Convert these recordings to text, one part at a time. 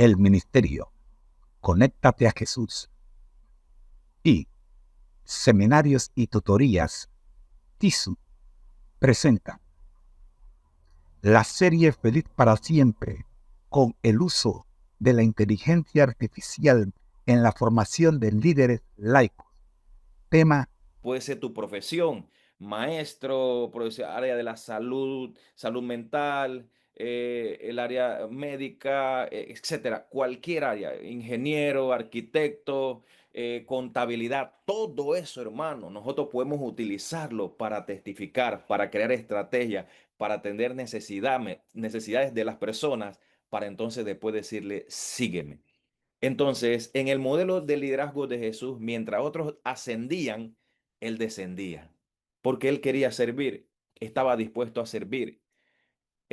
El ministerio Conéctate a Jesús y Seminarios y Tutorías TISU presenta la serie Feliz para Siempre con el uso de la inteligencia artificial en la formación de líderes laicos. Tema: puede ser tu profesión, maestro, área de la salud, salud mental, el área médica, etcétera, cualquier área, ingeniero, arquitecto, contabilidad, todo eso, hermano, nosotros podemos utilizarlo para testificar, para crear estrategias, para atender necesidades de las personas, para entonces después decirle, sígueme. Entonces, en el modelo de liderazgo de Jesús, mientras otros ascendían, él descendía, porque él quería servir, estaba dispuesto a servir.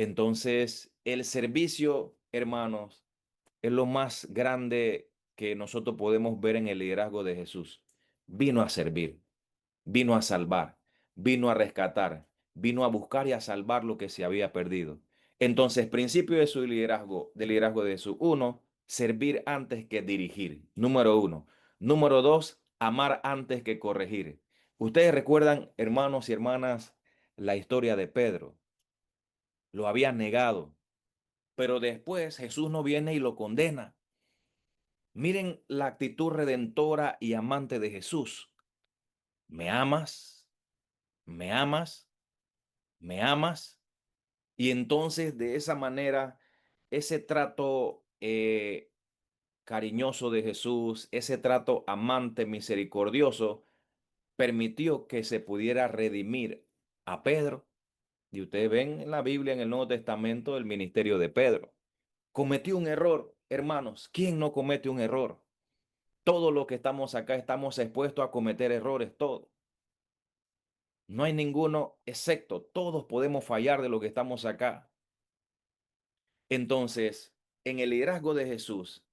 Entonces, el servicio, hermanos, es lo más grande que nosotros podemos ver en el liderazgo de Jesús. Vino a servir, vino a salvar, vino a rescatar, vino a buscar y a salvar lo que se había perdido. Entonces, principio de su liderazgo, del liderazgo de Jesús. Uno, servir antes que dirigir. Número uno. Número dos, amar antes que corregir. Ustedes recuerdan, hermanos y hermanas, la historia de Pedro. Lo había negado, pero después Jesús no viene y lo condena. Miren la actitud redentora y amante de Jesús. ¿Me amas? ¿Me amas? ¿Me amas? Y entonces de esa manera, ese trato cariñoso de Jesús, ese trato amante, misericordioso, permitió que se pudiera redimir a Pedro. Y ustedes ven en la Biblia, en el Nuevo Testamento, el ministerio de Pedro. Cometió un error, hermanos. ¿Quién no comete un error? Todos los que estamos acá estamos expuestos a cometer errores, todos. No hay ninguno excepto, todos podemos fallar de lo que estamos acá. Entonces, en el liderazgo de Jesús,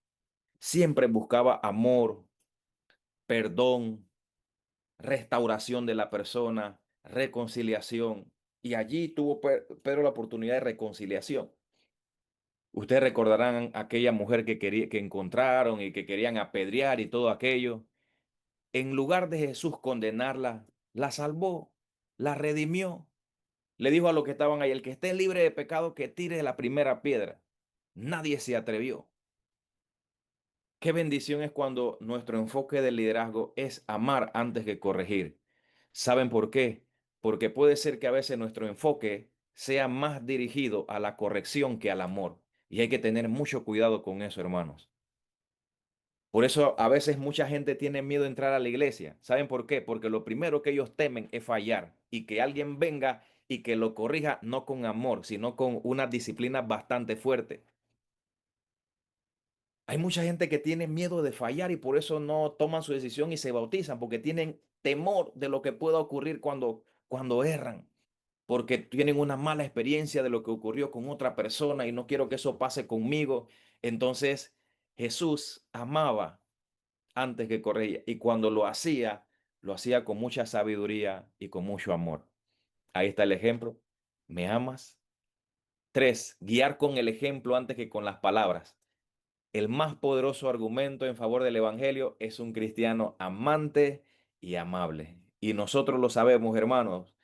siempre buscaba amor, perdón, restauración de la persona, reconciliación. Y allí tuvo Pedro la oportunidad de reconciliación. Ustedes recordarán aquella mujer que encontraron y que querían apedrear y todo aquello. En lugar de Jesús condenarla, la salvó, la redimió. Le dijo a los que estaban ahí, el que esté libre de pecado, que tire la primera piedra. Nadie se atrevió. Qué bendición es cuando nuestro enfoque de liderazgo es amar antes que corregir. ¿Saben por qué? Porque puede ser que a veces nuestro enfoque sea más dirigido a la corrección que al amor. Y hay que tener mucho cuidado con eso, hermanos. Por eso a veces mucha gente tiene miedo de entrar a la iglesia. ¿Saben por qué? Porque lo primero que ellos temen es fallar y que alguien venga y que lo corrija no con amor, sino con una disciplina bastante fuerte. Hay mucha gente que tiene miedo de fallar y por eso no toman su decisión y se bautizan, porque tienen temor de lo que pueda ocurrir cuando erran, porque tienen una mala experiencia de lo que ocurrió con otra persona y no quiero que eso pase conmigo. Entonces Jesús amaba antes que corría y cuando lo hacía con mucha sabiduría y con mucho amor. Ahí está el ejemplo. ¿Me amas? Tres, guiar con el ejemplo antes que con las palabras. El más poderoso argumento en favor del evangelio es un cristiano amante y amable. Y nosotros lo sabemos, hermanos.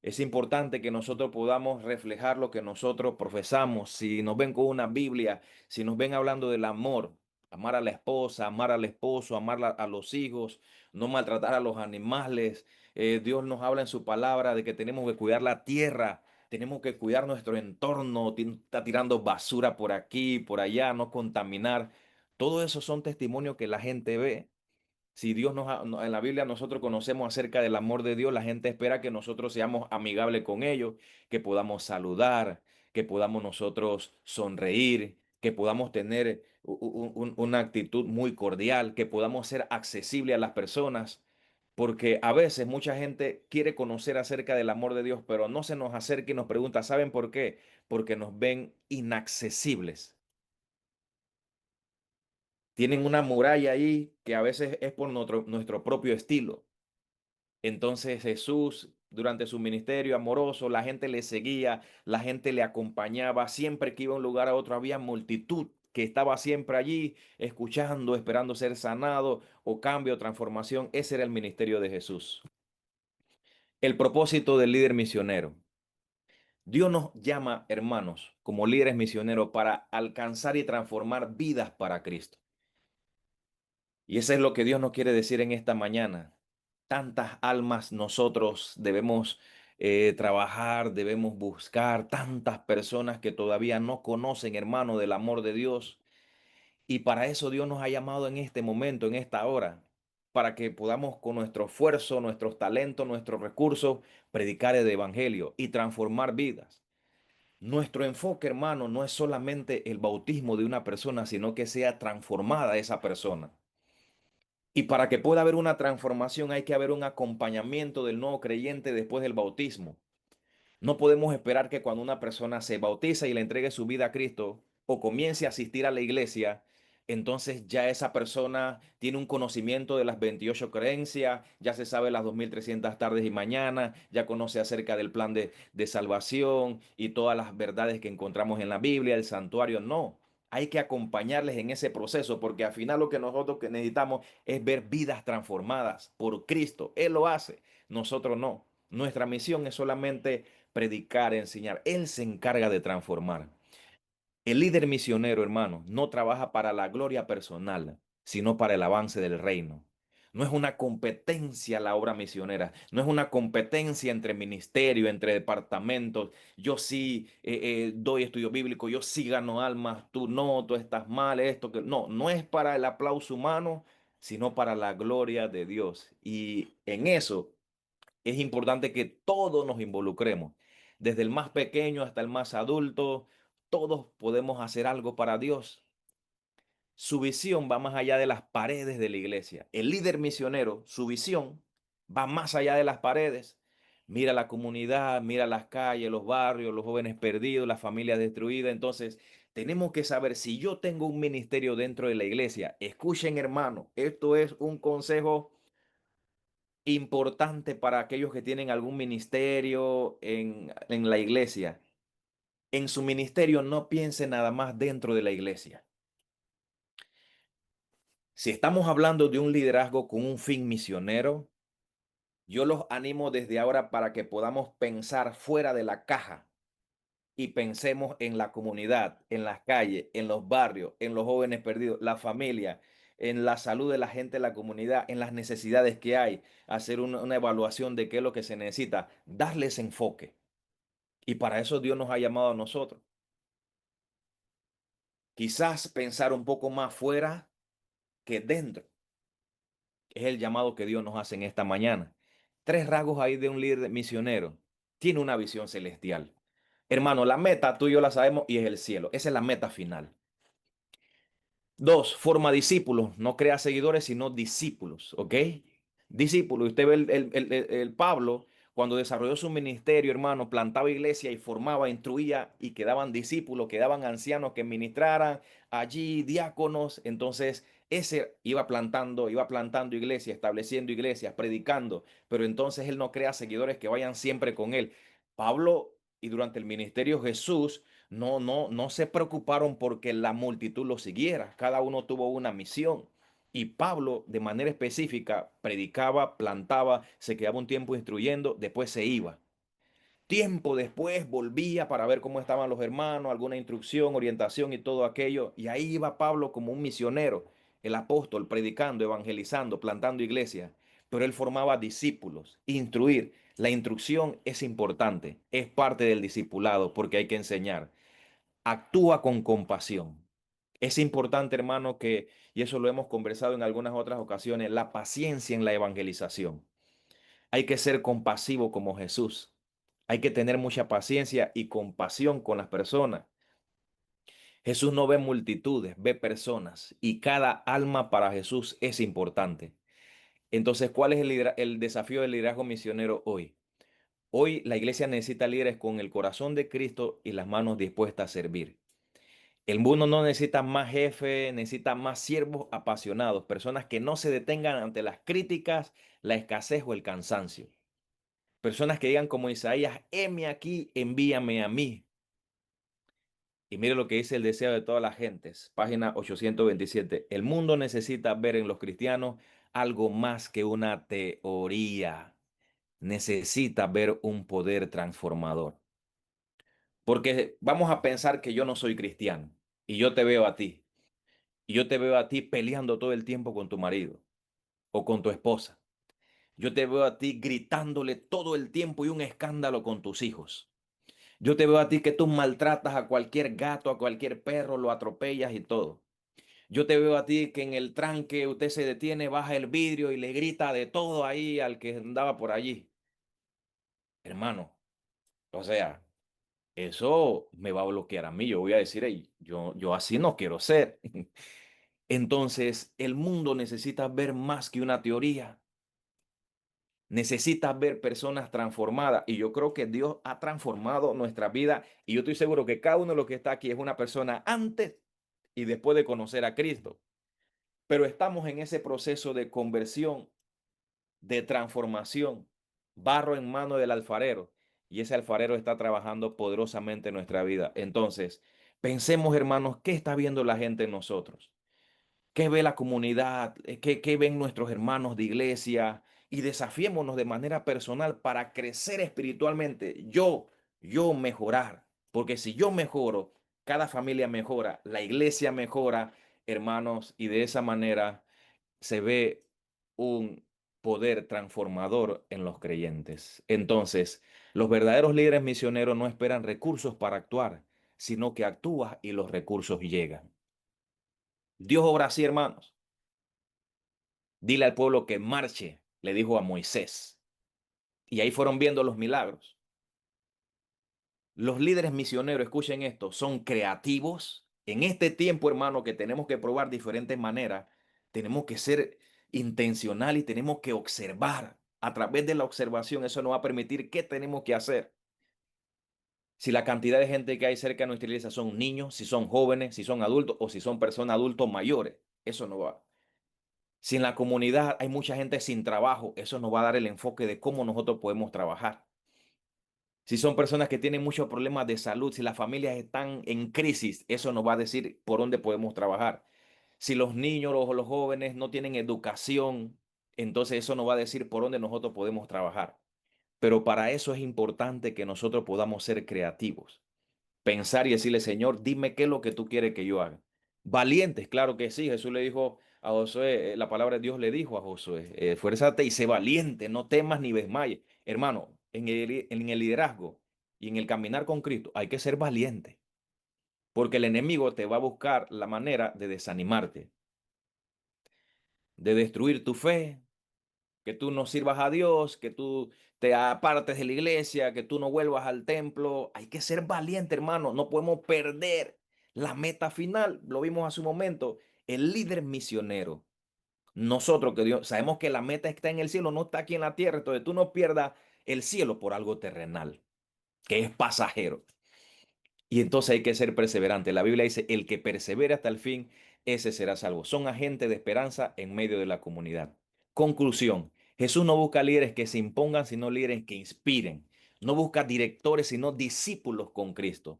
Es importante que nosotros podamos reflejar lo que nosotros profesamos. Si nos ven con una Biblia, si nos ven hablando del amor, amar a la esposa, amar al esposo, amar a los hijos, no maltratar a los animales. Dios nos habla en su palabra de que tenemos que cuidar la tierra, tenemos que cuidar nuestro entorno, está tirando basura por aquí, por allá, no contaminar. Todo eso son testimonios que la gente ve. Si Dios en la Biblia nosotros conocemos acerca del amor de Dios, la gente espera que nosotros seamos amigables con ellos, que podamos saludar, que podamos nosotros sonreír, que podamos tener una actitud muy cordial, que podamos ser accesibles a las personas, porque a veces mucha gente quiere conocer acerca del amor de Dios, pero no se nos acerca y nos pregunta, ¿saben por qué? Porque nos ven inaccesibles. Tienen una muralla ahí que a veces es por nuestro propio estilo. Entonces Jesús, durante su ministerio amoroso, la gente le seguía, la gente le acompañaba, siempre que iba de un lugar a otro había multitud. que estaba siempre allí, escuchando, esperando ser sanado o cambio, transformación. Ese era el ministerio de Jesús. El propósito del líder misionero. Dios nos llama, hermanos, como líderes misioneros para alcanzar y transformar vidas para Cristo. Y eso es lo que Dios nos quiere decir en esta mañana. Tantas almas nosotros debemos trabajar, debemos buscar, tantas personas que todavía no conocen, hermano, del amor de Dios. Y para eso Dios nos ha llamado en este momento, en esta hora, para que podamos con nuestro esfuerzo, nuestros talentos, nuestros recursos, predicar el evangelio y transformar vidas. Nuestro enfoque, hermano, no es solamente el bautismo de una persona, sino que sea transformada esa persona. Y para que pueda haber una transformación hay que haber un acompañamiento del nuevo creyente después del bautismo. No podemos esperar que cuando una persona se bautiza y le entregue su vida a Cristo o comience a asistir a la iglesia, entonces ya esa persona tiene un conocimiento de las 28 creencias, ya se sabe las 2300 tardes y mañanas, ya conoce acerca del plan de salvación y todas las verdades que encontramos en la Biblia, el santuario. No, hay que acompañarles en ese proceso porque al final lo que nosotros que necesitamos es ver vidas transformadas por Cristo. Él lo hace, nosotros no. Nuestra misión es solamente predicar, enseñar. Él se encarga de transformar. El líder misionero, hermano, no trabaja para la gloria personal, sino para el avance del reino. No es una competencia la obra misionera, no es una competencia entre ministerio, entre departamentos. Yo sí doy estudio bíblico, yo sí gano almas, tú no, tú estás mal, esto que no, no es para el aplauso humano, sino para la gloria de Dios. Y en eso es importante que todos nos involucremos, desde el más pequeño hasta el más adulto, todos podemos hacer algo para Dios. Su visión va más allá de las paredes de la iglesia. El líder misionero, su visión va más allá de las paredes. Mira la comunidad, mira las calles, los barrios, los jóvenes perdidos, las familias destruidas. Entonces, tenemos que saber si yo tengo un ministerio dentro de la iglesia. Escuchen, hermano, esto es un consejo importante para aquellos que tienen algún ministerio en la iglesia. En su ministerio no piense nada más dentro de la iglesia. Si estamos hablando de un liderazgo con un fin misionero, yo los animo desde ahora para que podamos pensar fuera de la caja y pensemos en la comunidad, en las calles, en los barrios, en los jóvenes perdidos, la familia, en la salud de la gente de la comunidad, en las necesidades que hay, hacer una evaluación de qué es lo que se necesita, darles enfoque. Y para eso Dios nos ha llamado a nosotros. Quizás pensar un poco más fuera que dentro. Es el llamado que Dios nos hace en esta mañana. Tres rasgos ahí de un líder misionero. Tiene una visión celestial. Hermano, la meta tú y yo la sabemos y es el cielo. Esa es la meta final. Dos, forma discípulos. No crea seguidores, sino discípulos. ¿Ok? Discípulos. Usted ve el Pablo cuando desarrolló su ministerio, hermano, plantaba iglesia y formaba, instruía y quedaban discípulos, quedaban ancianos que ministraran allí, diáconos. Entonces, ese iba plantando iglesia, estableciendo iglesias, predicando, pero entonces él no crea seguidores que vayan siempre con él. Pablo y durante el ministerio Jesús no se preocuparon porque la multitud lo siguiera. Cada uno tuvo una misión. Y Pablo, de manera específica, predicaba, plantaba, se quedaba un tiempo instruyendo, después se iba. Tiempo después volvía para ver cómo estaban los hermanos, alguna instrucción, orientación y todo aquello. Y ahí iba Pablo como un misionero, el apóstol, predicando, evangelizando, plantando iglesias. Pero él formaba discípulos, instruir. La instrucción es importante, es parte del discipulado porque hay que enseñar. Actúa con compasión. Es importante, hermano, y eso lo hemos conversado en algunas otras ocasiones, la paciencia en la evangelización. Hay que ser compasivo como Jesús. Hay que tener mucha paciencia y compasión con las personas. Jesús no ve multitudes, ve personas y cada alma para Jesús es importante. Entonces, ¿cuál es el desafío del liderazgo misionero hoy? Hoy la iglesia necesita líderes con el corazón de Cristo y las manos dispuestas a servir. El mundo no necesita más jefes, necesita más siervos apasionados, personas que no se detengan ante las críticas, la escasez o el cansancio. Personas que digan como Isaías, heme aquí, envíame a mí. Y mire lo que dice el deseo de todas las gentes, página 827. El mundo necesita ver en los cristianos algo más que una teoría. Necesita ver un poder transformador. Porque vamos a pensar que yo no soy cristiano y yo te veo a ti. Y yo te veo a ti peleando todo el tiempo con tu marido o con tu esposa. Yo te veo a ti gritándole todo el tiempo y un escándalo con tus hijos. Yo te veo a ti que tú maltratas a cualquier gato, a cualquier perro, lo atropellas y todo. Yo te veo a ti que en el tranque usted se detiene, baja el vidrio y le grita de todo ahí al que andaba por allí. Hermano, o sea, eso me va a bloquear a mí. Yo voy a decir, "Ey, yo así no quiero ser". Entonces, el mundo necesita ver más que una teoría. Necesita ver personas transformadas. Y yo creo que Dios ha transformado nuestra vida. Y yo estoy seguro que cada uno de los que está aquí es una persona antes y después de conocer a Cristo. Pero estamos en ese proceso de conversión, de transformación, barro en mano del alfarero. Y ese alfarero está trabajando poderosamente en nuestra vida. Entonces, pensemos, hermanos, ¿qué está viendo la gente en nosotros? ¿Qué ve la comunidad? ¿Qué ven nuestros hermanos de iglesia? Y desafiémonos de manera personal para crecer espiritualmente. Yo mejorar. Porque si yo mejoro, cada familia mejora, la iglesia mejora, hermanos, y de esa manera se ve un poder transformador en los creyentes. Entonces, los verdaderos líderes misioneros no esperan recursos para actuar, sino que actúan y los recursos llegan. Dios obra así, hermanos. Dile al pueblo que marche, le dijo a Moisés. Y ahí fueron viendo los milagros. Los líderes misioneros, escuchen esto, son creativos. En este tiempo, hermano, que tenemos que probar diferentes maneras, tenemos que ser intencional y tenemos que observar. A través de la observación, eso nos va a permitir qué tenemos que hacer. Si la cantidad de gente que hay cerca de nuestra iglesia son niños, si son jóvenes, si son adultos o si son personas adultos mayores, eso no va. Si en la comunidad hay mucha gente sin trabajo, eso nos va a dar el enfoque de cómo nosotros podemos trabajar. Si son personas que tienen muchos problemas de salud, si las familias están en crisis, eso nos va a decir por dónde podemos trabajar. Si los niños o los jóvenes no tienen educación, entonces eso nos va a decir por dónde nosotros podemos trabajar. Pero para eso es importante que nosotros podamos ser creativos, pensar y decirle, Señor, dime qué es lo que tú quieres que yo haga. Valientes, claro que sí. Jesús le dijo a Josué, la palabra de Dios le dijo a Josué, fuérzate y sé valiente, no temas ni desmayes. Hermano, en el liderazgo y en el caminar con Cristo hay que ser valiente, porque el enemigo te va a buscar la manera de desanimarte, de destruir tu fe, que tú no sirvas a Dios, que tú te apartes de la iglesia, que tú no vuelvas al templo. Hay que ser valiente, hermano. No podemos perder la meta final. Lo vimos hace un momento. El líder misionero. Nosotros que Dios, sabemos que la meta está en el cielo, no está aquí en la tierra. Entonces tú no pierdas el cielo por algo terrenal, que es pasajero. Y entonces hay que ser perseverante. La Biblia dice, el que persevere hasta el fin, ese será salvo. Son agentes de esperanza en medio de la comunidad. Conclusión, Jesús no busca líderes que se impongan, sino líderes que inspiren. No busca directores, sino discípulos con Cristo.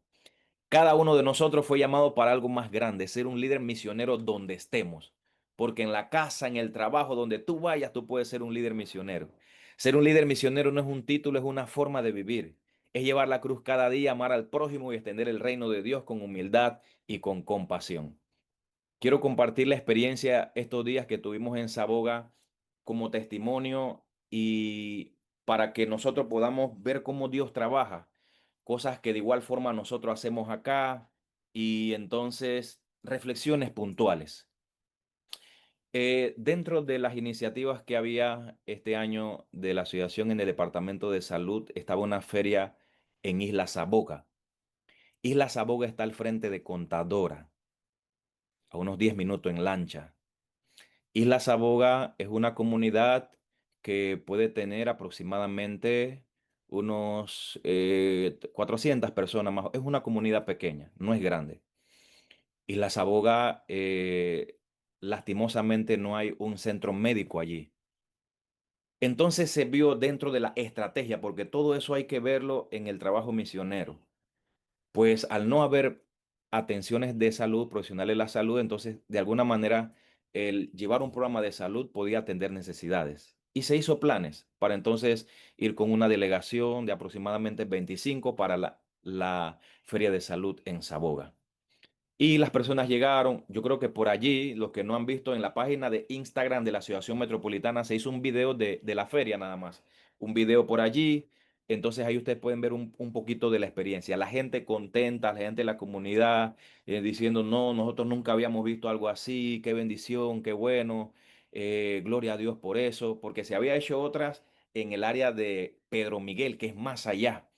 Cada uno de nosotros fue llamado para algo más grande, ser un líder misionero donde estemos. Porque en la casa, en el trabajo, donde tú vayas, tú puedes ser un líder misionero. Ser un líder misionero no es un título, es una forma de vivir. Es llevar la cruz cada día, amar al prójimo y extender el reino de Dios con humildad y con compasión. Quiero compartir la experiencia estos días que tuvimos en Saboga como testimonio y para que nosotros podamos ver cómo Dios trabaja, cosas que de igual forma nosotros hacemos acá y entonces reflexiones puntuales. Dentro de las iniciativas que había este año de la asociación en el Departamento de Salud, estaba una feria en Isla Saboga. Isla Saboga está al frente de Contadora, a unos 10 minutos en lancha. Isla Saboga es una comunidad que puede tener aproximadamente unos 400 personas más. Es una comunidad pequeña, no es grande. Isla Saboga, lastimosamente, no hay un centro médico allí. Entonces se vio dentro de la estrategia, porque todo eso hay que verlo en el trabajo misionero. Pues al no haber atenciones de salud, profesionales de la salud, entonces de alguna manera el llevar un programa de salud podía atender necesidades. Y se hizo planes para entonces ir con una delegación de aproximadamente 25 para la Feria de Salud en Saboga. Y las personas llegaron, yo creo que por allí, los que no han visto en la página de Instagram de la Asociación Metropolitana, se hizo un video de la feria nada más. Un video por allí. Entonces ahí ustedes pueden ver un poquito de la experiencia. La gente contenta, la gente de la comunidad, diciendo, no, nosotros nunca habíamos visto algo así, qué bendición, qué bueno, gloria a Dios por eso, porque se había hecho otras en el área de Pedro Miguel, que es más allá.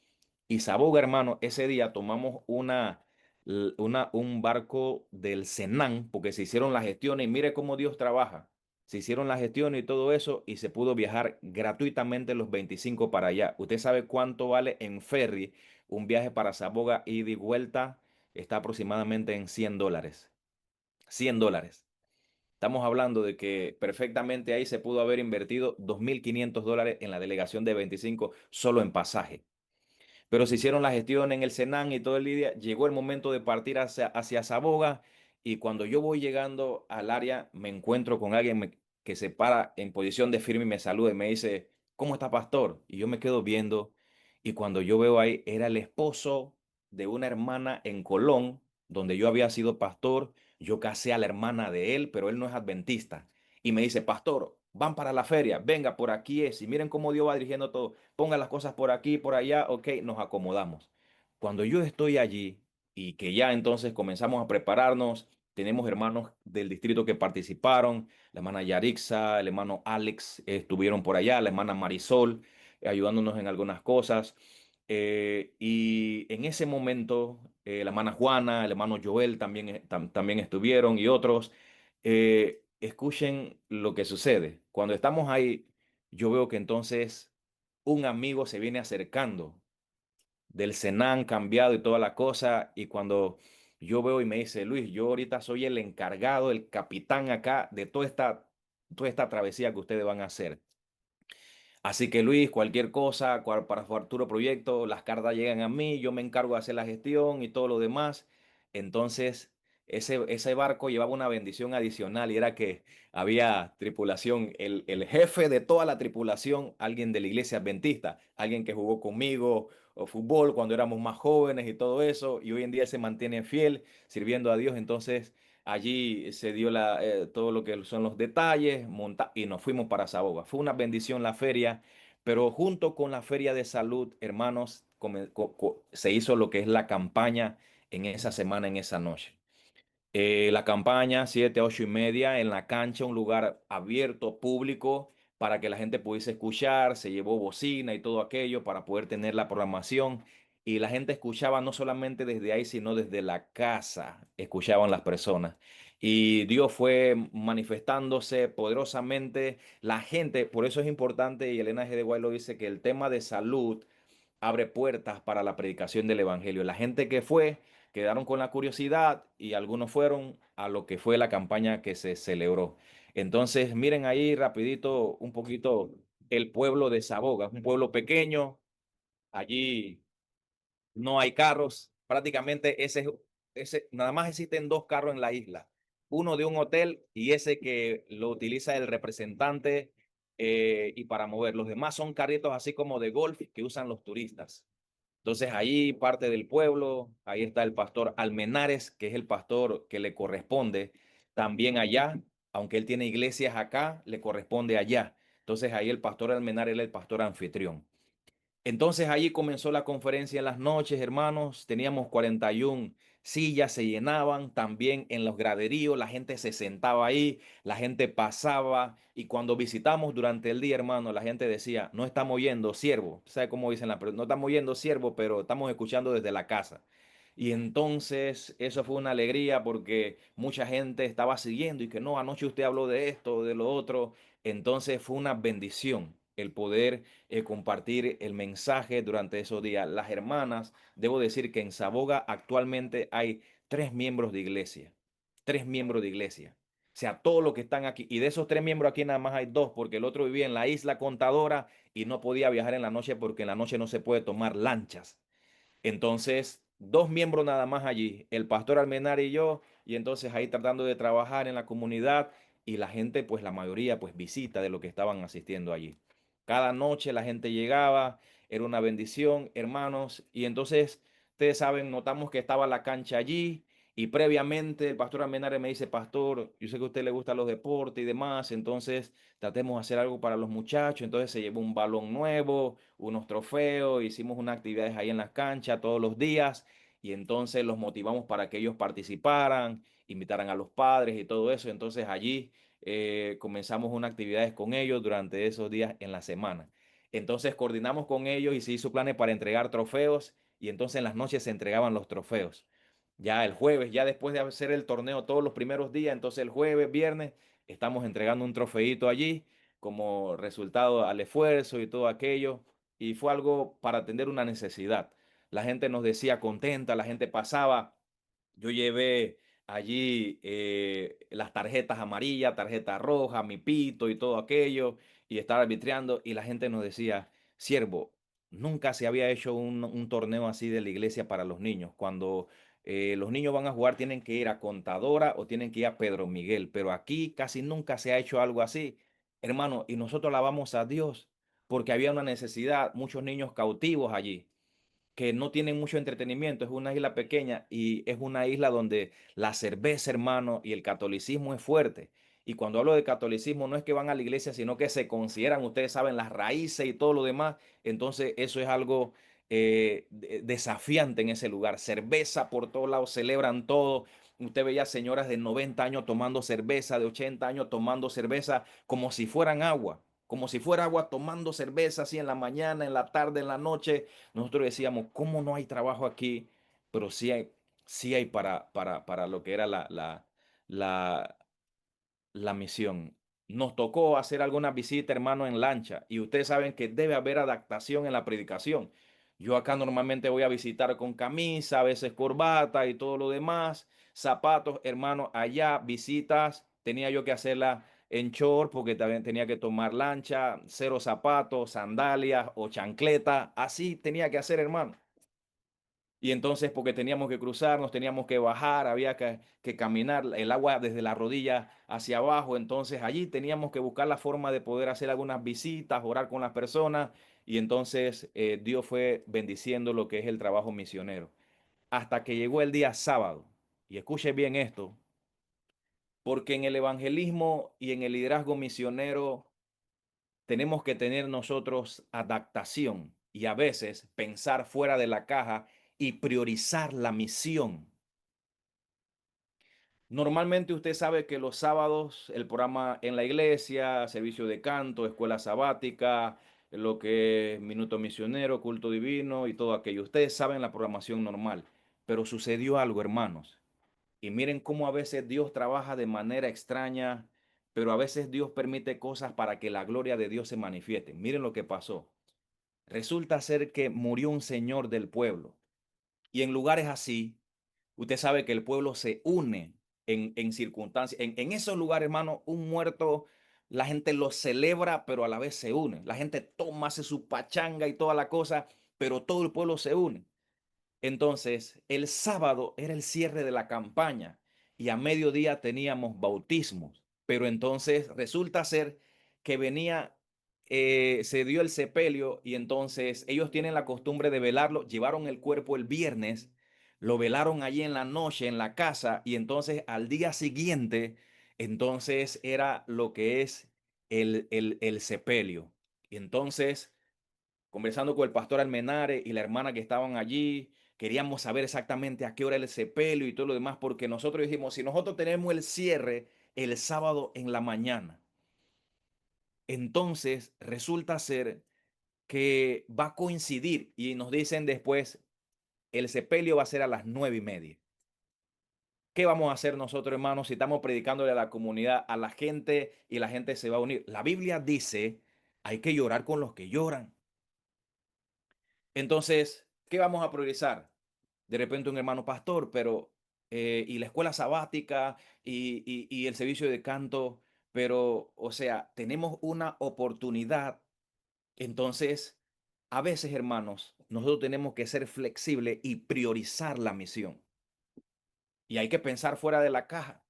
Y Saboga, hermano, ese día tomamos un barco del Senan, porque se hicieron las gestiones y mire cómo Dios trabaja. Se hicieron las gestiones y todo eso y se pudo viajar gratuitamente los 25 para allá. ¿Usted sabe cuánto vale en ferry un viaje para Saboga ida y vuelta? Está aproximadamente en $100. $100. Estamos hablando de que perfectamente ahí se pudo haber invertido $2.500 en la delegación de 25 solo en pasaje. Pero se hicieron la gestión en el Senan y todo el día. Llegó el momento de partir hacia Saboga y cuando yo voy llegando al área me encuentro con alguien que se para en posición de firme y me saluda y me dice, ¿cómo está, pastor? Y yo me quedo viendo y cuando yo veo ahí era el esposo de una hermana en Colón, donde yo había sido pastor. Yo casé a la hermana de él, pero él no es adventista. Y me dice, pastor, van para la feria, venga, por aquí es. Y miren cómo Dios va dirigiendo todo, ponga las cosas por aquí, por allá, ok, nos acomodamos. Cuando yo estoy allí y que ya entonces comenzamos a prepararnos, tenemos hermanos del distrito que participaron, la hermana Yarixa, el hermano Alex estuvieron por allá, la hermana Marisol ayudándonos en algunas cosas. Y en ese momento, la hermana Juana, el hermano Joel también, también estuvieron y otros. Escuchen lo que sucede. Cuando estamos ahí, yo veo que entonces un amigo se viene acercando del Senan cambiado y toda la cosa. Y cuando yo veo y me dice, Luis, yo ahorita soy el encargado, el capitán acá de toda esta travesía que ustedes van a hacer. Así que Luis, cualquier cosa para futuro proyecto, las cartas llegan a mí, yo me encargo de hacer la gestión y todo lo demás. Entonces, ese barco llevaba una bendición adicional y era que había tripulación, el jefe de toda la tripulación, alguien de la iglesia adventista, alguien que jugó conmigo o fútbol cuando éramos más jóvenes y todo eso, y hoy en día se mantiene fiel, sirviendo a Dios. Entonces, allí se dio todo lo que son los detalles y nos fuimos para Saboga. Fue una bendición la feria, pero junto con la feria de salud, hermanos, se hizo lo que es la campaña en esa semana, en esa noche. La campaña, 7, 8:30, en la cancha, un lugar abierto, público, para que la gente pudiese escuchar. Se llevó bocina y todo aquello para poder tener la programación. Y la gente escuchaba no solamente desde ahí, sino desde la casa, escuchaban las personas. Y Dios fue manifestándose poderosamente. La gente, por eso es importante, y Elena G. de Guay lo dice, que el tema de salud abre puertas para la predicación del evangelio. La gente que fue quedaron con la curiosidad y algunos fueron a lo que fue la campaña que se celebró. Entonces, miren ahí rapidito un poquito el pueblo de Saboga, un pueblo pequeño, allí no hay carros, prácticamente nada más existen dos carros en la isla, uno de un hotel y ese que lo utiliza el representante y para mover. Los demás son carritos así como de golf que usan los turistas. Entonces ahí parte del pueblo, ahí está el pastor Almenares, que es el pastor que le corresponde también allá, aunque él tiene iglesias acá, le corresponde allá. Entonces ahí el pastor Almenares es el pastor anfitrión. Entonces allí comenzó la conferencia en las noches, hermanos. Teníamos 41 sillas, se llenaban también en los graderíos, la gente se sentaba ahí, la gente pasaba y cuando visitamos durante el día, hermano, la gente decía, no estamos oyendo siervo. ¿Sabe cómo dicen no estamos oyendo siervo, pero estamos escuchando desde la casa? Y entonces eso fue una alegría porque mucha gente estaba siguiendo y que no, anoche usted habló de esto, de lo otro. Entonces fue una bendición el poder compartir el mensaje durante esos días. Las hermanas, debo decir que en Saboga actualmente hay 3 miembros de iglesia, 3 miembros de iglesia. O sea, todos los que están aquí, y de esos 3 miembros aquí nada más hay dos, porque el otro vivía en la isla Contadora y no podía viajar en la noche porque en la noche no se puede tomar lanchas. Entonces, 2 miembros nada más allí, el pastor Almenar y yo, y entonces ahí tratando de trabajar en la comunidad y la gente, pues la mayoría, pues visita de lo que estaban asistiendo allí. Cada noche la gente llegaba, era una bendición, hermanos, y entonces, ustedes saben, notamos que estaba la cancha allí y previamente el pastor Almenares me dice, pastor, yo sé que a usted le gustan los deportes y demás, entonces tratemos de hacer algo para los muchachos. Entonces se llevó un balón nuevo, unos trofeos, hicimos unas actividades ahí en las canchas todos los días y entonces los motivamos para que ellos participaran, invitaran a los padres y todo eso. Entonces allí comenzamos unas actividades con ellos durante esos días en la semana. Entonces coordinamos con ellos y se hizo planes para entregar trofeos y entonces en las noches se entregaban los trofeos. Ya el jueves, ya después de hacer el torneo todos los primeros días, entonces el jueves, viernes, estamos entregando un trofeito allí como resultado al esfuerzo y todo aquello. Y fue algo para atender una necesidad. La gente nos decía contenta, la gente pasaba. Yo llevé allí las tarjetas amarillas, tarjeta roja, mi pito y todo aquello, y estar arbitrando, y la gente nos decía, siervo, nunca se había hecho un torneo así de la iglesia para los niños. Cuando los niños van a jugar tienen que ir a Contadora o tienen que ir a Pedro Miguel, pero aquí casi nunca se ha hecho algo así, hermano, y nosotros alabamos a Dios porque había una necesidad, muchos niños cautivos allí que no tienen mucho entretenimiento, es una isla pequeña y es una isla donde la cerveza, hermano, y el catolicismo es fuerte. Y cuando hablo de catolicismo no es que van a la iglesia, sino que se consideran, ustedes saben, las raíces y todo lo demás. Entonces eso es algo desafiante en ese lugar. Cerveza por todos lados, celebran todo. Usted veía señoras de 90 años tomando cerveza, de 80 años tomando cerveza como si fueran agua. Como si fuera agua tomando cerveza así en la mañana, en la tarde, en la noche. Nosotros decíamos, ¿cómo no hay trabajo aquí? Pero sí hay para lo que era la, la misión. Nos tocó hacer alguna visita, hermano, en lancha, y ustedes saben que debe haber adaptación en la predicación. Yo acá normalmente voy a visitar con camisa, a veces corbata y todo lo demás, zapatos, hermano, allá visitas, tenía yo que hacerla en short porque también tenía que tomar lancha, cero zapatos, sandalias o chancleta, así tenía que hacer, hermano. Y entonces, porque teníamos que cruzar, nos teníamos que bajar, había que caminar el agua desde la rodilla hacia abajo. Entonces, allí teníamos que buscar la forma de poder hacer algunas visitas, orar con las personas. Y entonces, Dios fue bendiciendo lo que es el trabajo misionero. Hasta que llegó el día sábado. Y escuche bien esto, porque en el evangelismo y en el liderazgo misionero tenemos que tener nosotros adaptación y a veces pensar fuera de la caja y priorizar la misión. Normalmente usted sabe que los sábados el programa en la iglesia, servicio de canto, escuela sabática, lo que es minuto misionero, culto divino y todo aquello. Ustedes saben la programación normal, pero sucedió algo, hermanos. Y miren cómo a veces Dios trabaja de manera extraña, pero a veces Dios permite cosas para que la gloria de Dios se manifieste. Miren lo que pasó. Resulta ser que murió un señor del pueblo. Y en lugares así, usted sabe que el pueblo se une en circunstancias. En esos lugares, hermano, un muerto, la gente lo celebra, pero a la vez se une. La gente toma, hace su pachanga y toda la cosa, pero todo el pueblo se une. Entonces, el sábado era el cierre de la campaña y a mediodía teníamos bautismos. Pero entonces resulta ser que venía, se dio el sepelio y entonces ellos tienen la costumbre de velarlo. Llevaron el cuerpo el viernes, lo velaron allí en la noche en la casa y entonces al día siguiente, entonces era lo que es el sepelio. Y entonces conversando con el pastor Almenare y la hermana que estaban allí. Queríamos saber exactamente a qué hora era el sepelio y todo lo demás, porque nosotros dijimos, si nosotros tenemos el cierre el sábado en la mañana, entonces resulta ser que va a coincidir y nos dicen después, el sepelio va a ser a las 9:30. ¿Qué vamos a hacer nosotros, hermanos, si estamos predicándole a la comunidad, a la gente y la gente se va a unir? La Biblia dice, hay que llorar con los que lloran. Entonces, ¿qué vamos a priorizar? De repente un hermano pastor, pero, y la escuela sabática y el servicio de canto, pero, o sea, tenemos una oportunidad. Entonces, A veces, hermanos, nosotros tenemos que ser flexibles y priorizar la misión. Y hay que pensar fuera de la caja.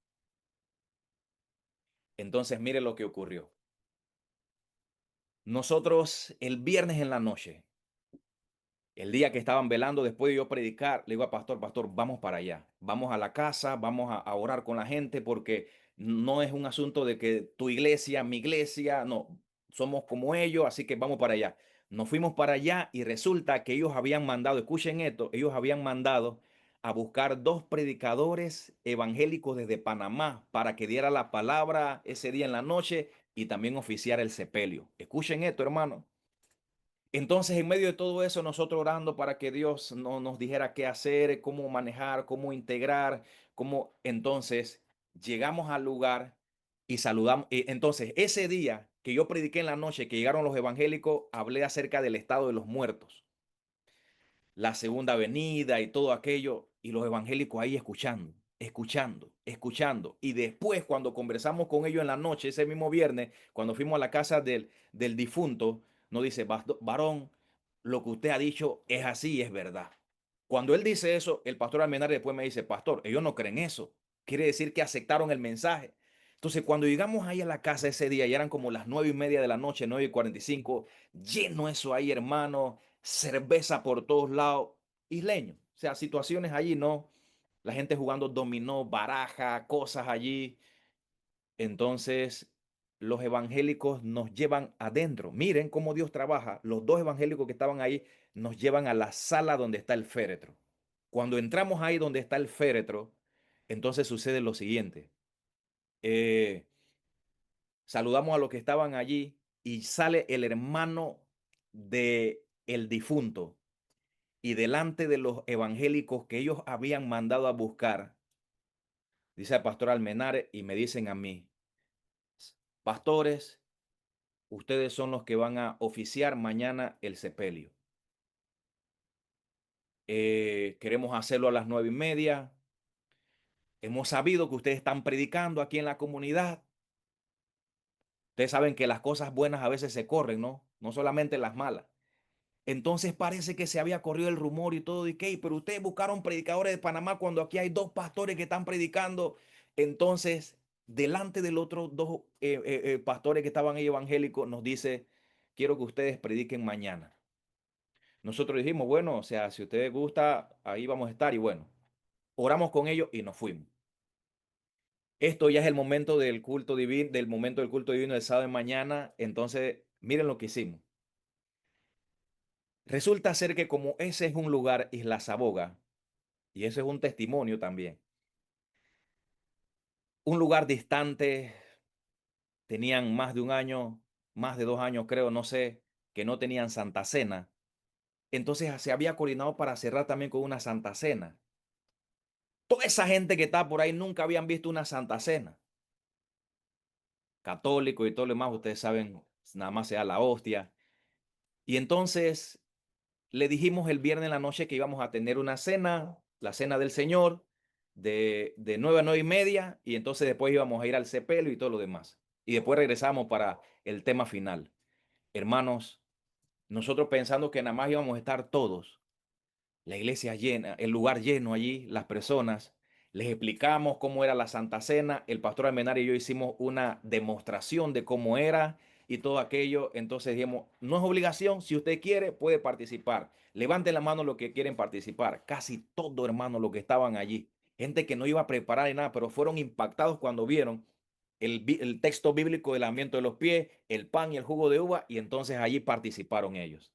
Entonces, mire lo que ocurrió. Nosotros el viernes en la noche, el día que estaban velando, después de yo predicar, le digo a pastor, pastor, vamos para allá, vamos a la casa, vamos a orar con la gente, porque no es un asunto de que tu iglesia, mi iglesia, no, somos como ellos, así que vamos para allá. Nos fuimos para allá y resulta que ellos habían mandado, escuchen esto, ellos habían mandado a buscar dos predicadores evangélicos desde Panamá para que diera la palabra ese día en la noche y también oficiar el sepelio. Escuchen esto, hermano. Entonces, en medio de todo eso, nosotros orando para que Dios no nos dijera qué hacer, cómo manejar, cómo integrar, cómo entonces llegamos al lugar y saludamos. Entonces, ese día que yo prediqué en la noche, que llegaron los evangélicos, hablé acerca del estado de los muertos, la segunda venida y todo aquello, y los evangélicos ahí escuchando, escuchando, escuchando. Y después, cuando conversamos con ellos en la noche, ese mismo viernes, cuando fuimos a la casa del difunto, nos dice, varón, lo que usted ha dicho es así y es verdad. Cuando él dice eso, el pastor Almenar después me dice, pastor, ellos no creen eso. Quiere decir que aceptaron el mensaje. Entonces, cuando llegamos ahí a la casa ese día, ya eran como las 9:30 de la noche, 9:45, lleno eso ahí, hermano, cerveza por todos lados, isleño. O sea, situaciones allí, ¿no? La gente jugando dominó, baraja, cosas allí. Entonces, los evangélicos nos llevan adentro. Miren cómo Dios trabaja. Los dos evangélicos que estaban ahí nos llevan a la sala donde está el féretro. Cuando entramos ahí donde está el féretro, entonces sucede lo siguiente. Eh, Saludamos a los que estaban allí y sale el hermano de el difunto y delante de los evangélicos que ellos habían mandado a buscar, dice el pastor Almenares y me dicen a mí, pastores, ustedes son los que van a oficiar mañana el sepelio. Queremos hacerlo a las 9:30. Hemos sabido que ustedes están predicando aquí en la comunidad. Ustedes saben que las cosas buenas a veces se corren, ¿no? No solamente las malas. Entonces parece que se había corrido el rumor y todo, y que, pero ustedes buscaron predicadores de Panamá cuando aquí hay dos pastores que están predicando. Entonces, delante del otro dos pastores que estaban ahí evangélicos, nos dice, quiero que ustedes prediquen mañana. Nosotros dijimos, bueno, o sea, si ustedes gusta, ahí vamos a estar. Y bueno, oramos con ellos y nos fuimos. Esto ya es el momento del culto divino, del momento del culto divino del sábado de mañana. Entonces, miren lo que hicimos. Resulta ser que como ese es un lugar, Isla Saboga, y eso es un testimonio también. Un lugar distante, tenían más de un año, más de 2 años creo, no sé, que no tenían Santa Cena. Entonces se había coordinado para cerrar también con una Santa Cena. Toda esa gente que está por ahí nunca habían visto una Santa Cena. Católico y todo lo demás, ustedes saben, nada más se da la hostia. Y entonces le dijimos el viernes en la noche que íbamos a tener una cena, la cena del Señor, de 9 a 9:30, y entonces después íbamos a ir al sepelio y todo lo demás. Y después regresamos para el tema final. Hermanos, nosotros pensando que nada más íbamos a estar todos, la iglesia llena, el lugar lleno allí, las personas. Les explicamos cómo era la Santa Cena. El pastor Almenar y yo hicimos una demostración de cómo era y todo aquello. Entonces dijimos, no es obligación, si usted quiere, puede participar. Levanten la mano los que quieren participar. Casi todo, hermano, los que estaban allí. Gente que no iba a preparar ni nada, pero fueron impactados cuando vieron el texto bíblico del lamento de los pies, el pan y el jugo de uva, y entonces allí participaron ellos.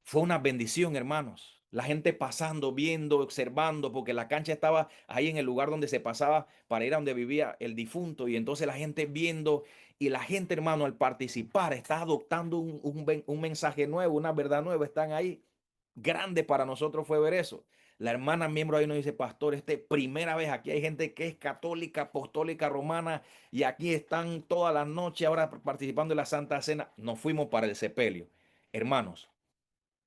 Fue una bendición, hermanos. La gente pasando, viendo, observando, porque la cancha estaba ahí en el lugar donde se pasaba para ir a donde vivía el difunto. Y entonces la gente viendo y la gente, hermano, al participar, está adoptando un mensaje nuevo, una verdad nueva. Están ahí. Grande para nosotros fue ver eso. La hermana miembro ahí nos dice, pastor, primera vez aquí hay gente que es católica, apostólica, romana, y aquí están todas las noches ahora participando en la Santa Cena. Nos fuimos para el sepelio. Hermanos,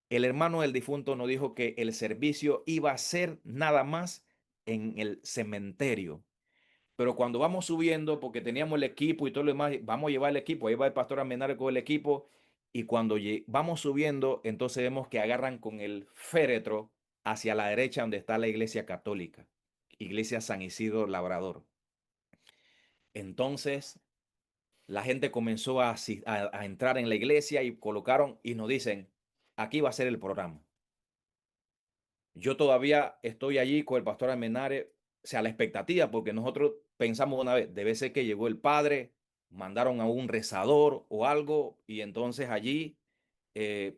el hermano del difunto nos dijo que el servicio iba a ser nada más en el cementerio. Pero cuando vamos subiendo, porque teníamos el equipo y todo lo demás, vamos a llevar el equipo, ahí va el pastor Almenares con el equipo, Y cuando vamos subiendo, entonces vemos que agarran con el féretro hacia la derecha donde está la iglesia católica, iglesia San Isidro Labrador. Entonces la gente comenzó a entrar en la iglesia y colocaron y nos dicen, aquí va a ser el programa. Yo todavía estoy allí con el pastor Almenare, o sea, la expectativa, porque nosotros pensamos una vez, debe ser que llegó el padre, mandaron a un rezador o algo, y entonces allí eh,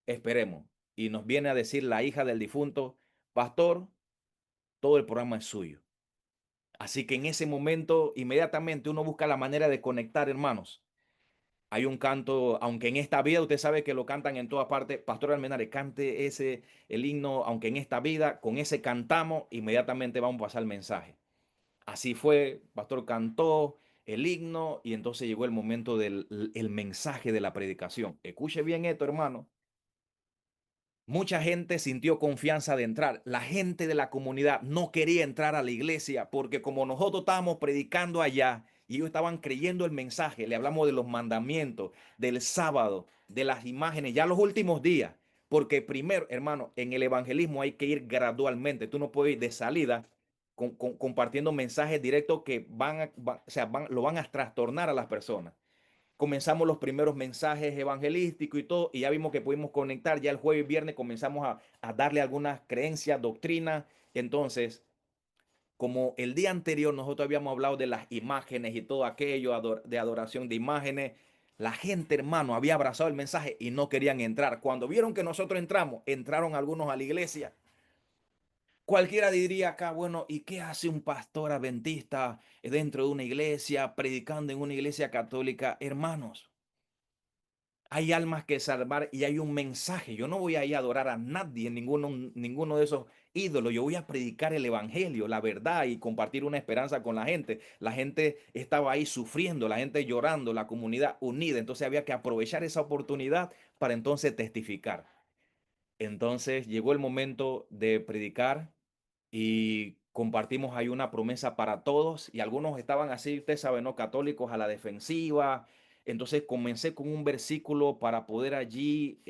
esperemos. Y nos viene a decir la hija del difunto, pastor, todo el programa es suyo. Así que en ese momento, inmediatamente uno busca la manera de conectar, hermanos. Hay un canto, aunque en esta vida usted sabe que lo cantan en todas partes. Pastor Almenare, cante el himno, aunque en esta vida, con ese cantamos, inmediatamente vamos a pasar el mensaje. Así fue, Pastor cantó el himno y entonces llegó el momento del el mensaje de la predicación. Escuche bien esto, hermano. Mucha gente sintió confianza de entrar. La gente de la comunidad no quería entrar a la iglesia porque como nosotros estábamos predicando allá y ellos estaban creyendo el mensaje, le hablamos de los mandamientos, del sábado, de las imágenes, ya los últimos días. Porque primero, hermano, en el evangelismo hay que ir gradualmente. Tú no puedes ir de salida compartiendo mensajes directos que lo van a trastornar a las personas. Comenzamos los primeros mensajes evangelísticos y todo, y ya vimos que pudimos conectar. Ya el jueves y viernes comenzamos a darle algunas creencias, doctrinas. Entonces, como el día anterior nosotros habíamos hablado de las imágenes y todo aquello, de adoración de imágenes, la gente, hermano, había abrazado el mensaje y no querían entrar. Cuando vieron que nosotros entramos, entraron algunos a la iglesia. Cualquiera diría acá, bueno, ¿y qué hace un pastor adventista dentro de una iglesia, predicando en una iglesia católica? Hermanos, hay almas que salvar y hay un mensaje. Yo no voy a ir a adorar a nadie, ninguno de esos ídolos. Yo voy a predicar el evangelio, la verdad y compartir una esperanza con la gente. La gente estaba ahí sufriendo, la gente llorando, la comunidad unida. Entonces había que aprovechar esa oportunidad para entonces testificar. Entonces llegó el momento de predicar y compartimos ahí una promesa para todos y algunos estaban así, usted sabe, ¿no? Católicos a la defensiva. Entonces comencé con un versículo para poder allí,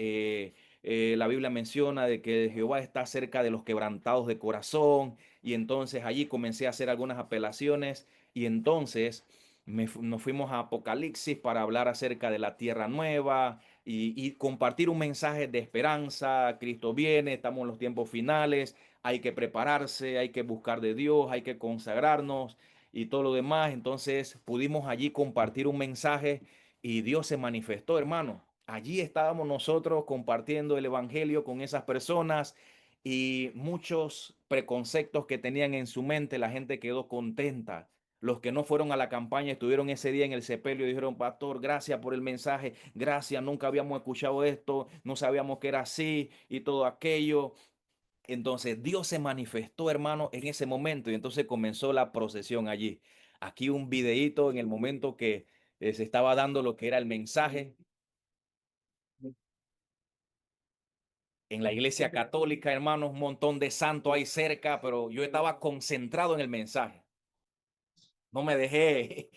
la Biblia menciona de que Jehová está cerca de los quebrantados de corazón y entonces allí comencé a hacer algunas apelaciones y entonces nos fuimos a Apocalipsis para hablar acerca de la tierra nueva y compartir un mensaje de esperanza. Cristo viene, estamos en los tiempos finales, hay que prepararse, hay que buscar de Dios, hay que consagrarnos y todo lo demás. Entonces pudimos allí compartir un mensaje y Dios se manifestó, hermano. Allí estábamos nosotros compartiendo el evangelio con esas personas y muchos preconceptos que tenían en su mente, la gente quedó contenta. Los que no fueron a la campaña estuvieron ese día en el sepelio y dijeron, pastor, gracias por el mensaje, gracias, nunca habíamos escuchado esto, no sabíamos que era así y todo aquello. Entonces Dios se manifestó, hermano, en ese momento y entonces comenzó la procesión allí. Aquí un videíto en el momento que se estaba dando lo que era el mensaje en la iglesia católica, hermano, un montón de santos ahí cerca, pero yo estaba concentrado en el mensaje. No me dejé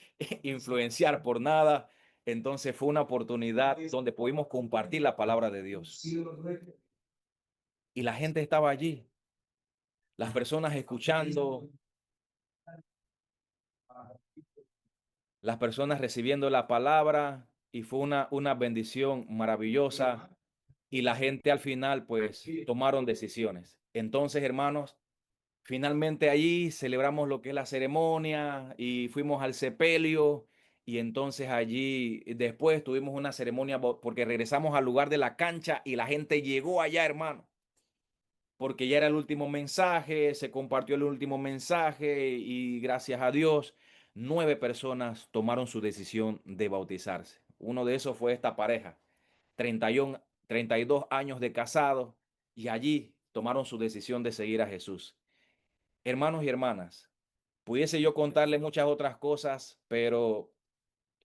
influenciar por nada. Entonces fue una oportunidad donde pudimos compartir la palabra de Dios. Y la gente estaba allí, las personas escuchando, las personas recibiendo la palabra y fue una bendición maravillosa y la gente al final pues tomaron decisiones. Entonces, hermanos, finalmente allí celebramos lo que es la ceremonia y fuimos al sepelio y entonces allí después tuvimos una ceremonia porque regresamos al lugar de la cancha y la gente llegó allá, hermano, porque ya era el último mensaje, se compartió el último mensaje y gracias a Dios, 9 personas tomaron su decisión de bautizarse. Uno de esos fue esta pareja, 31, 32 años de casado y allí tomaron su decisión de seguir a Jesús. Hermanos y hermanas, pudiese yo contarle muchas otras cosas, pero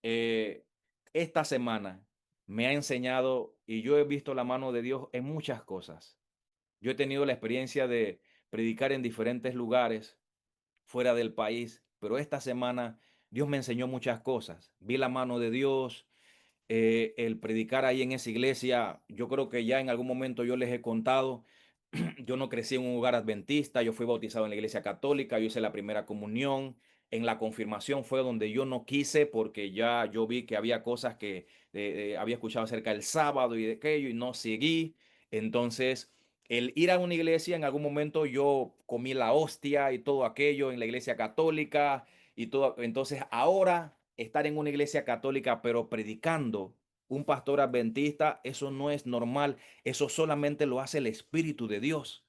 eh, esta semana me ha enseñado y yo he visto la mano de Dios en muchas cosas. Yo he tenido la experiencia de predicar en diferentes lugares fuera del país, pero esta semana Dios me enseñó muchas cosas. Vi la mano de Dios, el predicar ahí en esa iglesia, yo creo que ya en algún momento yo les he contado, yo no crecí en un hogar adventista, yo fui bautizado en la iglesia católica, yo hice la primera comunión, en la confirmación fue donde yo no quise porque ya yo vi que había cosas que había escuchado acerca del sábado y de aquello y no seguí. Entonces, el ir a una iglesia, en algún momento yo comí la hostia y todo aquello en la iglesia católica y todo. Entonces, ahora estar en una iglesia católica, pero predicando un pastor adventista, eso no es normal. Eso solamente lo hace el Espíritu de Dios.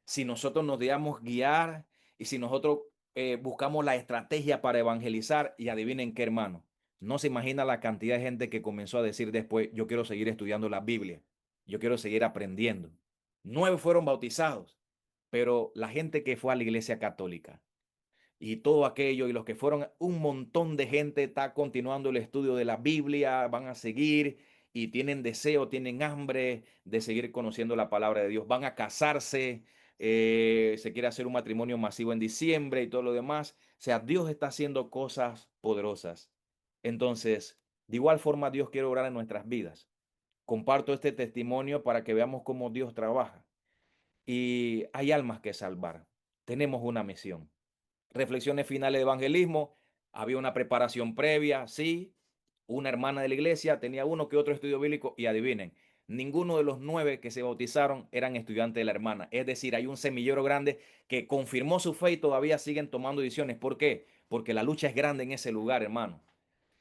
Si nosotros nos dejamos guiar y si nosotros buscamos la estrategia para evangelizar, y adivinen qué, hermano, no se imagina la cantidad de gente que comenzó a decir después, yo quiero seguir estudiando la Biblia, yo quiero seguir aprendiendo. 9 fueron bautizados, pero la gente que fue a la iglesia católica y todo aquello, y los que fueron, un montón de gente está continuando el estudio de la Biblia, van a seguir y tienen deseo, tienen hambre de seguir conociendo la palabra de Dios, van a casarse, se quiere hacer un matrimonio masivo en diciembre y todo lo demás. O sea, Dios está haciendo cosas poderosas. Entonces, de igual forma, Dios quiere obrar en nuestras vidas. Comparto este testimonio para que veamos cómo Dios trabaja. Y hay almas que salvar. Tenemos una misión. Reflexiones finales de evangelismo. Había una preparación previa, sí. Una hermana de la iglesia tenía uno que otro estudio bíblico y adivinen, ninguno de los 9 que se bautizaron eran estudiantes de la hermana. Es decir, hay un semillero grande que confirmó su fe y todavía siguen tomando decisiones. ¿Por qué? Porque la lucha es grande en ese lugar, hermano.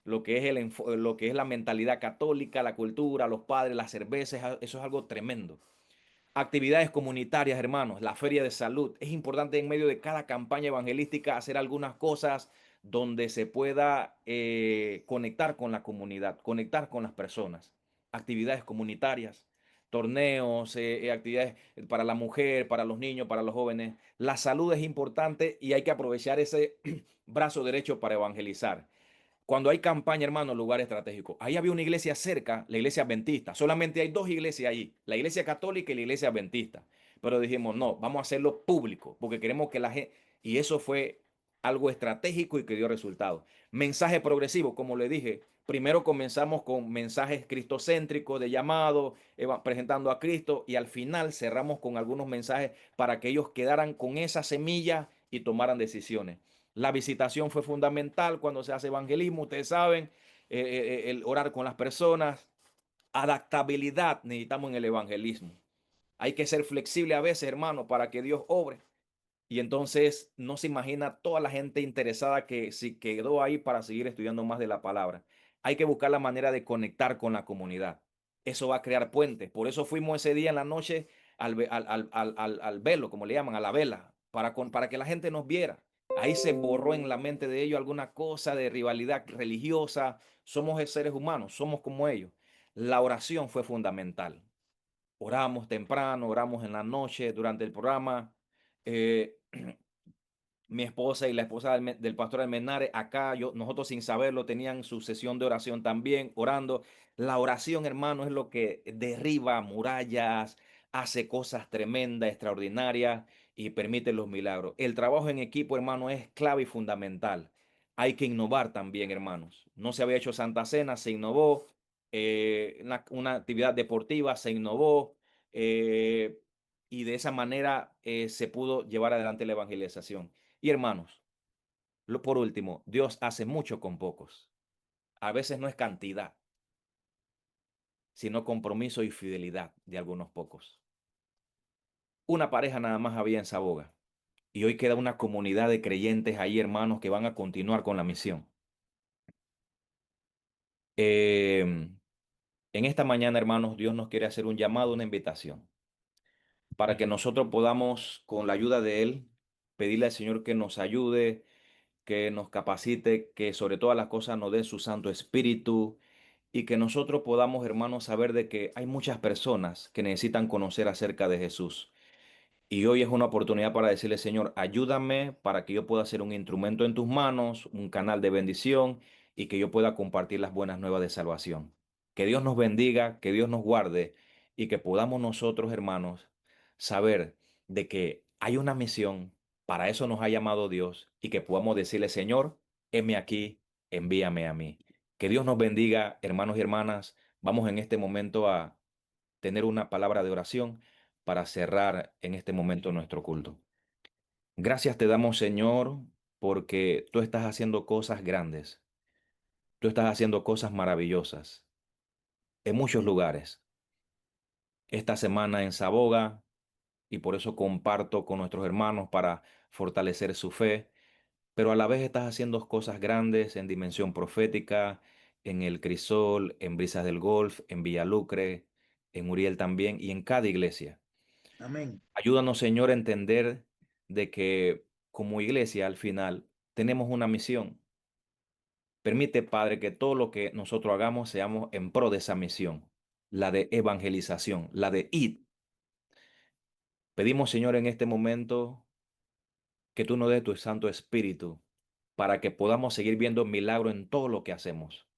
Lo que es, lo que es la mentalidad católica, la cultura, los padres, las cervezas, eso es algo tremendo. Actividades comunitarias, hermanos, la feria de salud. Es importante en medio de cada campaña evangelística hacer algunas cosas donde se pueda conectar con la comunidad, conectar con las personas. Actividades comunitarias, torneos, actividades para la mujer, para los niños, para los jóvenes. La salud es importante y hay que aprovechar ese brazo derecho para evangelizar. Cuando hay campaña, hermano, lugar estratégico. Ahí había una iglesia cerca, la iglesia adventista. Solamente hay dos iglesias ahí, la iglesia católica y la iglesia adventista. Pero dijimos, no, vamos a hacerlo público, porque queremos que la gente... Y eso fue algo estratégico y que dio resultados. Mensaje progresivo, como le dije, primero comenzamos con mensajes cristocéntricos de llamado, presentando a Cristo, y al final cerramos con algunos mensajes para que ellos quedaran con esa semilla y tomaran decisiones. La visitación fue fundamental cuando se hace evangelismo, ustedes saben, el orar con las personas. Adaptabilidad necesitamos en el evangelismo. Hay que ser flexible a veces, hermano, para que Dios obre. Y entonces no se imagina toda la gente interesada que si quedó ahí para seguir estudiando más de la palabra. Hay que buscar la manera de conectar con la comunidad. Eso va a crear puentes. Por eso fuimos ese día en la noche al velo, como le llaman, a la vela, para que la gente nos viera. Ahí se borró en la mente de ellos alguna cosa de rivalidad religiosa. Somos seres humanos, somos como ellos. La oración fue fundamental. Oramos temprano, oramos en la noche durante el programa. Eh, mi esposa y la esposa del pastor Almenares, acá nosotros sin saberlo tenían su sesión de oración también, orando. La oración, hermano, es lo que derriba murallas, hace cosas tremendas, extraordinarias y permite los milagros. El trabajo en equipo, hermano, es clave y fundamental. Hay que innovar también, hermanos. No se había hecho Santa Cena, se innovó. Una actividad deportiva se innovó. eh, y de esa manera se pudo llevar adelante la evangelización. Y hermanos, por último, Dios hace mucho con pocos. A veces no es cantidad, sino compromiso y fidelidad de algunos pocos. Una pareja nada más había en Saboga y hoy queda una comunidad de creyentes ahí, hermanos, que van a continuar con la misión. En esta mañana, hermanos, Dios nos quiere hacer un llamado, una invitación, para que nosotros podamos, con la ayuda de Él, pedirle al Señor que nos ayude, que nos capacite, que sobre todas las cosas nos dé su Santo Espíritu y que nosotros podamos, hermanos, saber de que hay muchas personas que necesitan conocer acerca de Jesús. Y hoy es una oportunidad para decirle, Señor, ayúdame para que yo pueda ser un instrumento en tus manos, un canal de bendición y que yo pueda compartir las buenas nuevas de salvación. Que Dios nos bendiga, que Dios nos guarde y que podamos nosotros, hermanos, saber de que hay una misión, para eso nos ha llamado Dios y que podamos decirle, Señor, heme aquí, envíame a mí. Que Dios nos bendiga, hermanos y hermanas. Vamos en este momento a tener una palabra de oración para cerrar en este momento nuestro culto. Gracias te damos, Señor, porque tú estás haciendo cosas grandes. Tú estás haciendo cosas maravillosas en muchos lugares. Esta semana en Saboga, y por eso comparto con nuestros hermanos para fortalecer su fe, pero a la vez estás haciendo cosas grandes en dimensión profética, en El Crisol, en Brisas del Golf, en Villalucre, en Uriel también y en cada iglesia. Amén. Ayúdanos, Señor, a entender de que como iglesia al final tenemos una misión. Permite, Padre, que todo lo que nosotros hagamos seamos en pro de esa misión, la de evangelización, la de ir. Pedimos, Señor, en este momento que tú nos des tu Santo Espíritu para que podamos seguir viendo milagros en todo lo que hacemos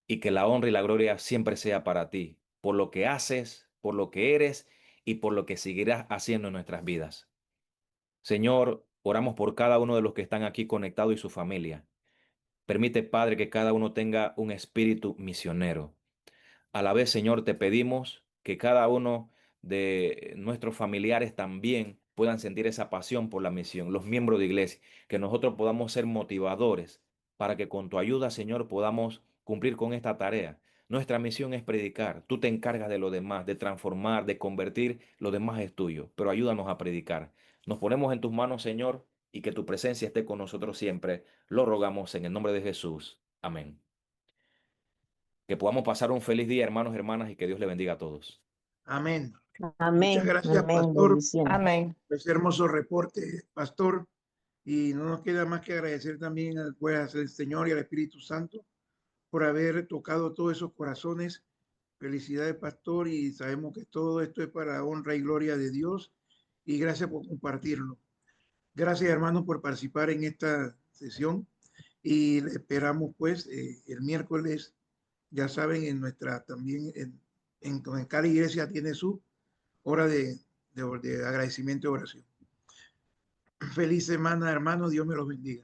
y que la honra y la gloria siempre sea para ti, por lo que haces, por lo que eres y por lo que seguirás haciendo en nuestras vidas. Señor, oramos por cada uno de los que están aquí conectados y su familia. Permite, Padre, que cada uno tenga un espíritu misionero. A la vez, Señor, te pedimos que cada uno de nuestros familiares también puedan sentir esa pasión por la misión, los miembros de iglesia, que nosotros podamos ser motivadores para que con tu ayuda, Señor, podamos cumplir con esta tarea. Nuestra misión es predicar. Tú te encargas de lo demás, de transformar, de convertir. Lo demás es tuyo, pero ayúdanos a predicar. Nos ponemos en tus manos, Señor, y que tu presencia esté con nosotros siempre. Lo rogamos en el nombre de Jesús. Amén. Que podamos pasar un feliz día, hermanos, hermanas, y que Dios le bendiga a todos. Amén. Muchas Amén, gracias, amén, pastor, bendiciones. Amén. por ese hermoso reporte, pastor. Y no nos queda más que agradecer también al Señor y al Espíritu Santo por haber tocado todos esos corazones. Felicidades, pastor, y sabemos que todo esto es para honra y gloria de Dios. Y gracias por compartirlo. Gracias, hermanos, por participar en esta sesión. Y le esperamos, pues, el miércoles, ya saben, en nuestra también, en cada iglesia tiene su hora de agradecimiento y oración. Feliz semana, hermano. Dios me los bendiga.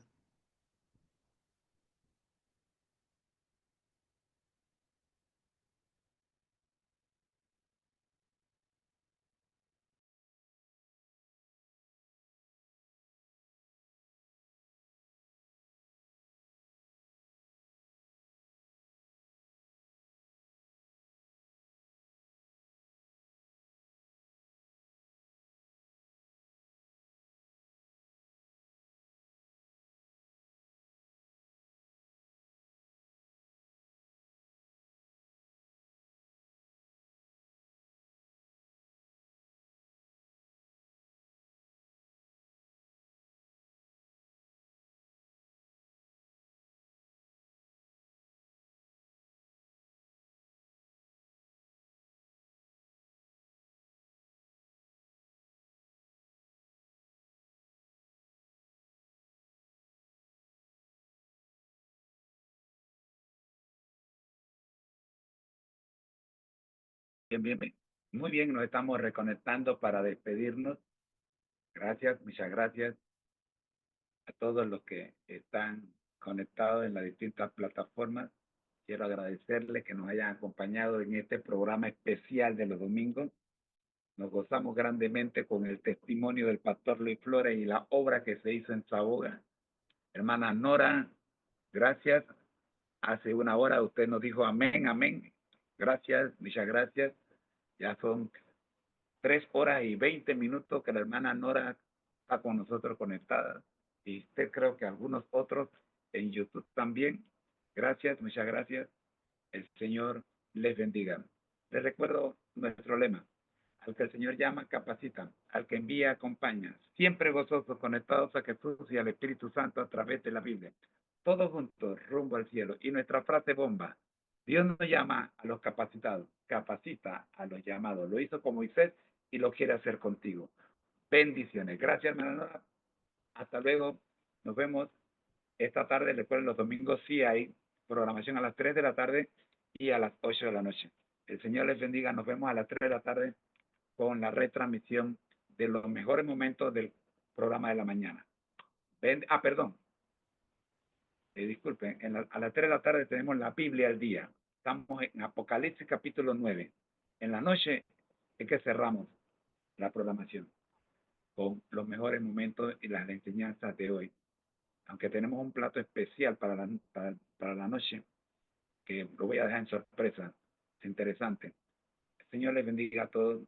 Bien, bien, bien. Muy bien, nos estamos reconectando para despedirnos. Gracias, muchas gracias a todos los que están conectados en las distintas plataformas. Quiero agradecerles que nos hayan acompañado en este programa especial de los domingos. Nos gozamos grandemente con el testimonio del pastor Luis Flores y la obra que se hizo en Saboga. Hermana Nora, gracias. Hace una hora usted nos dijo amén, amén. Gracias, muchas gracias. Ya son 3 horas y 20 minutos que la hermana Nora está con nosotros conectada. Y usted creo que algunos otros en YouTube también. Gracias, muchas gracias. El Señor les bendiga. Les recuerdo nuestro lema. Al que el Señor llama, capacita. Al que envía, acompaña. Siempre gozosos, conectados a Jesús y al Espíritu Santo a través de la Biblia. Todos juntos, rumbo al cielo. Y nuestra frase bomba. Dios no llama a los capacitados, capacita a los llamados. Lo hizo con Moisés y lo quiere hacer contigo. Bendiciones. Gracias, hermana Nora. Hasta luego. Nos vemos esta tarde. Recuerden, los domingos sí hay programación a las 3 de la tarde y a las 8 de la noche. El Señor les bendiga. Nos vemos a las 3 de la tarde con la retransmisión de los mejores momentos del programa de la mañana. Perdón. disculpen, a las 3 de la tarde tenemos la Biblia al día. Estamos en Apocalipsis capítulo 9. En la noche es que cerramos la programación con los mejores momentos y las enseñanzas de hoy. Aunque tenemos un plato especial para la noche, que lo voy a dejar en sorpresa. Es interesante. El Señor les bendiga a todos.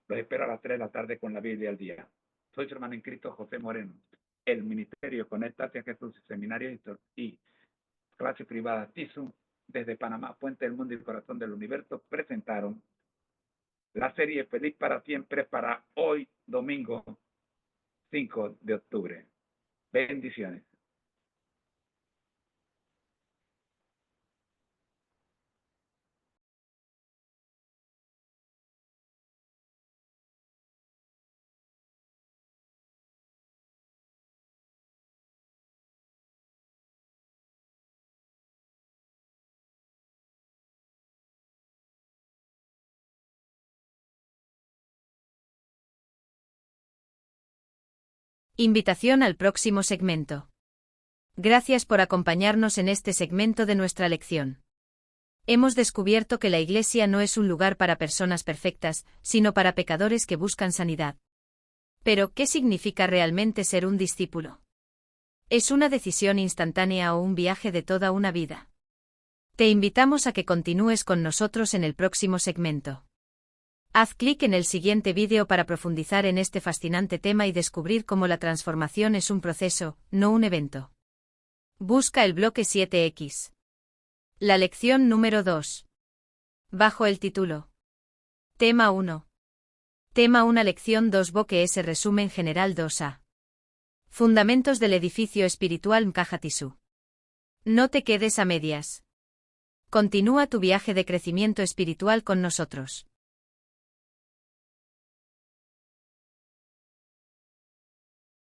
Los espero a las 3 de la tarde con la Biblia al día. Soy su hermano en Cristo, José Moreno. El Ministerio Conéctate a Jesús, Seminario y Clase Privada TISU, desde Panamá, Puente del Mundo y Corazón del Universo, presentaron la serie Feliz para Siempre para hoy, domingo 5 de octubre. Bendiciones. Invitación al próximo segmento. Gracias por acompañarnos en este segmento de nuestra lección. Hemos descubierto que la Iglesia no es un lugar para personas perfectas, sino para pecadores que buscan sanidad. Pero, ¿qué significa realmente ser un discípulo? ¿Es una decisión instantánea o un viaje de toda una vida? Te invitamos a que continúes con nosotros en el próximo segmento. Haz clic en el siguiente vídeo para profundizar en este fascinante tema y descubrir cómo la transformación es un proceso, no un evento. Busca el bloque 7X. La lección número 2. Bajo el título. Tema 1. Tema 1 Lección 2 Bloque S Resumen General 2A. Fundamentos del edificio espiritual Mkajatisu. No te quedes a medias. Continúa tu viaje de crecimiento espiritual con nosotros.